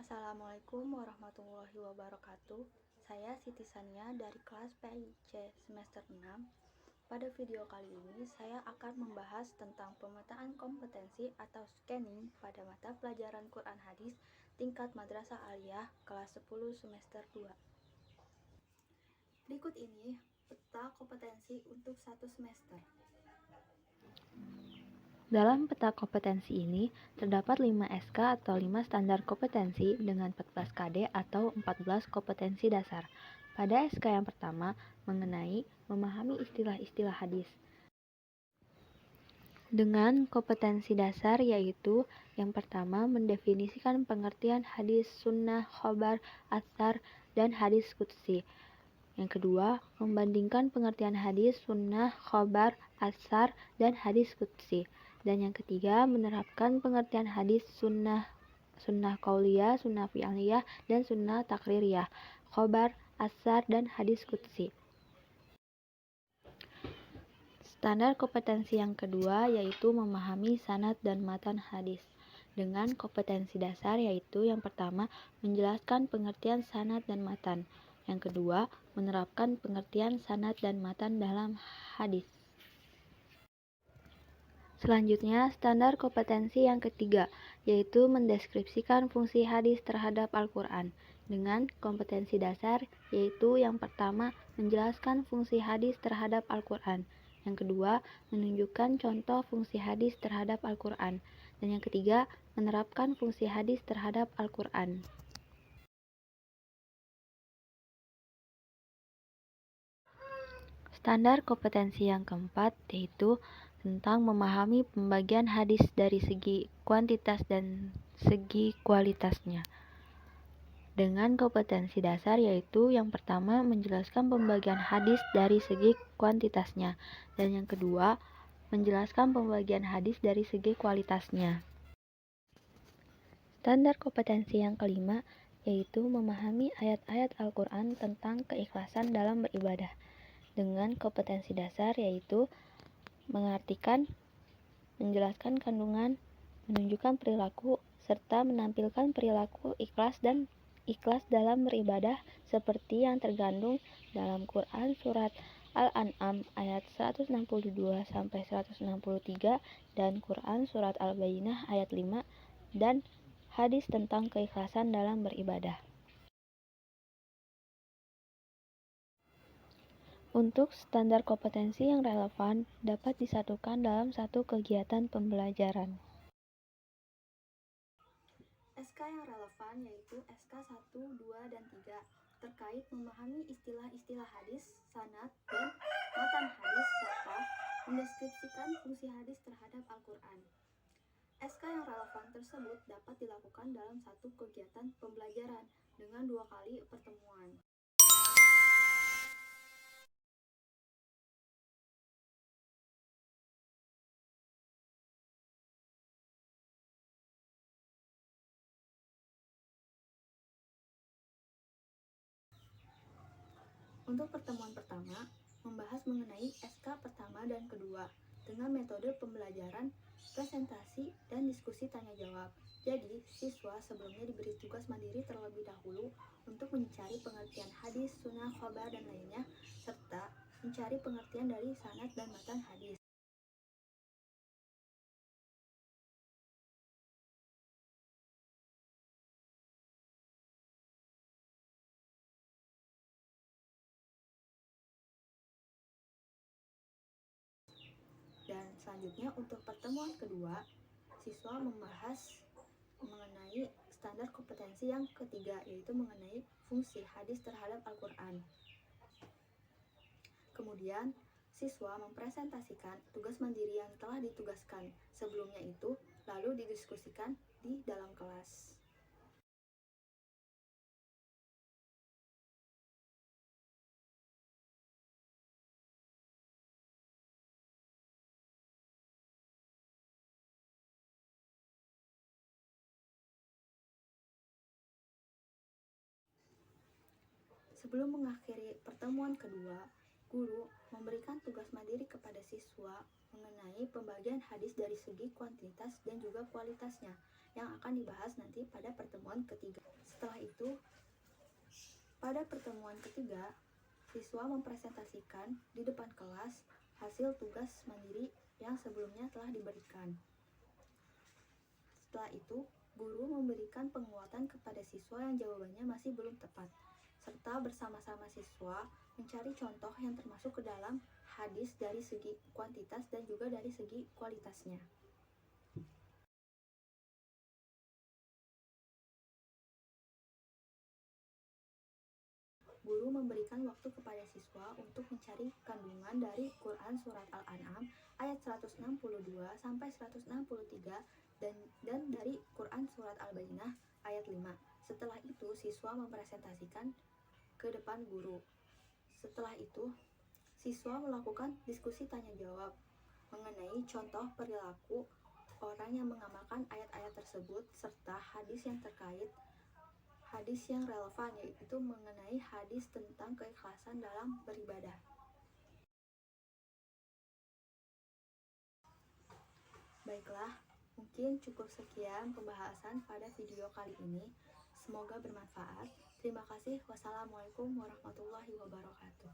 Assalamualaikum warahmatullahi wabarakatuh. Saya Siti Sania dari kelas PIC semester 6. Pada video kali ini saya akan membahas tentang pemetaan kompetensi atau scanning pada mata pelajaran Quran Hadis tingkat Madrasah Aliyah kelas 10 semester 2. Berikut ini peta kompetensi untuk satu semester. Dalam peta kompetensi ini, terdapat 5 SK atau 5 standar kompetensi dengan 14 KD atau 14 kompetensi dasar. Pada SK yang pertama, mengenai memahami istilah-istilah hadis. Dengan kompetensi dasar yaitu yang pertama mendefinisikan pengertian hadis, sunnah, khobar, atsar, dan hadis qudsi. Yang kedua, membandingkan pengertian hadis, sunnah, khobar, atsar, dan hadis qudsi. Dan yang ketiga, menerapkan pengertian hadis, sunnah qauliyah, sunnah fi'liyah, dan sunnah takririyah, khobar, atsar, dan hadis qudsi. Standar kompetensi yang kedua yaitu memahami sanad dan matan hadis. Dengan kompetensi dasar yaitu yang pertama, menjelaskan pengertian sanad dan matan. Yang kedua, menerapkan pengertian sanad dan matan dalam hadis. Selanjutnya, standar kompetensi yang ketiga, yaitu mendeskripsikan fungsi hadis terhadap Al-Quran. Dengan kompetensi dasar, yaitu yang pertama, menjelaskan fungsi hadis terhadap Al-Quran. Yang kedua, menunjukkan contoh fungsi hadis terhadap Al-Quran. Dan yang ketiga, menerapkan fungsi hadis terhadap Al-Quran. Standar kompetensi yang keempat yaitu tentang memahami pembagian hadis dari segi kuantitas dan segi kualitasnya. Dengan kompetensi dasar yaitu yang pertama menjelaskan pembagian hadis dari segi kuantitasnya dan yang kedua menjelaskan pembagian hadis dari segi kualitasnya. Standar kompetensi yang kelima yaitu memahami ayat-ayat Al-Quran tentang keikhlasan dalam beribadah. Dengan kompetensi dasar yaitu mengartikan, menjelaskan kandungan, menunjukkan perilaku, serta menampilkan perilaku ikhlas dan ikhlas dalam beribadah seperti yang tergandung dalam Quran Surat Al-An'am ayat 162-163 dan Quran Surat Al-Bayyinah ayat 5 dan hadis tentang keikhlasan dalam beribadah. Untuk standar kompetensi yang relevan dapat disatukan dalam satu kegiatan pembelajaran. SK yang relevan yaitu SK 1, 2, dan 3 terkait memahami istilah-istilah hadis, sanad, dan matan hadis serta mendeskripsikan fungsi hadis terhadap Al-Quran. SK yang relevan tersebut dapat dilakukan dalam satu kegiatan pembelajaran dengan 2 kali pertemuan. Untuk pertemuan pertama, membahas mengenai SK pertama dan kedua dengan metode pembelajaran, presentasi, dan diskusi tanya-jawab. Jadi, siswa sebelumnya diberi tugas mandiri terlebih dahulu untuk mencari pengertian hadis, sunnah, khobar, dan lainnya, serta mencari pengertian dari sanad dan matan hadis. Dan selanjutnya untuk pertemuan kedua, siswa membahas mengenai standar kompetensi yang ketiga, yaitu mengenai fungsi hadis terhadap Al-Quran. Kemudian, siswa mempresentasikan tugas mandiri yang telah ditugaskan sebelumnya itu, lalu didiskusikan di dalam kelas. Sebelum mengakhiri pertemuan kedua, Guru memberikan tugas mandiri kepada siswa mengenai pembagian hadis dari segi kuantitas dan juga kualitasnya yang akan dibahas nanti pada pertemuan ketiga. Setelah itu, pada pertemuan ketiga, siswa mempresentasikan di depan kelas hasil tugas mandiri yang sebelumnya telah diberikan. Setelah itu, guru memberikan penguatan kepada siswa yang jawabannya masih belum tepat, serta bersama-sama siswa mencari contoh yang termasuk ke dalam hadis dari segi kuantitas dan juga dari segi kualitasnya. Guru memberikan waktu kepada siswa untuk mencari kandungan dari Quran Surat Al-An'am ayat 162 sampai 163 dan dari Quran Surat Al-Bayyinah ayat 5. Setelah itu, siswa mempresentasikan ke depan guru. Setelah itu, siswa melakukan diskusi tanya jawab mengenai contoh perilaku orang yang mengamalkan ayat-ayat tersebut serta hadis yang terkait, hadis yang relevan, yaitu mengenai hadis tentang keikhlasan dalam beribadah. Baiklah, mungkin cukup sekian pembahasan pada video kali ini. Semoga bermanfaat. Terima kasih. Wassalamualaikum warahmatullahi wabarakatuh.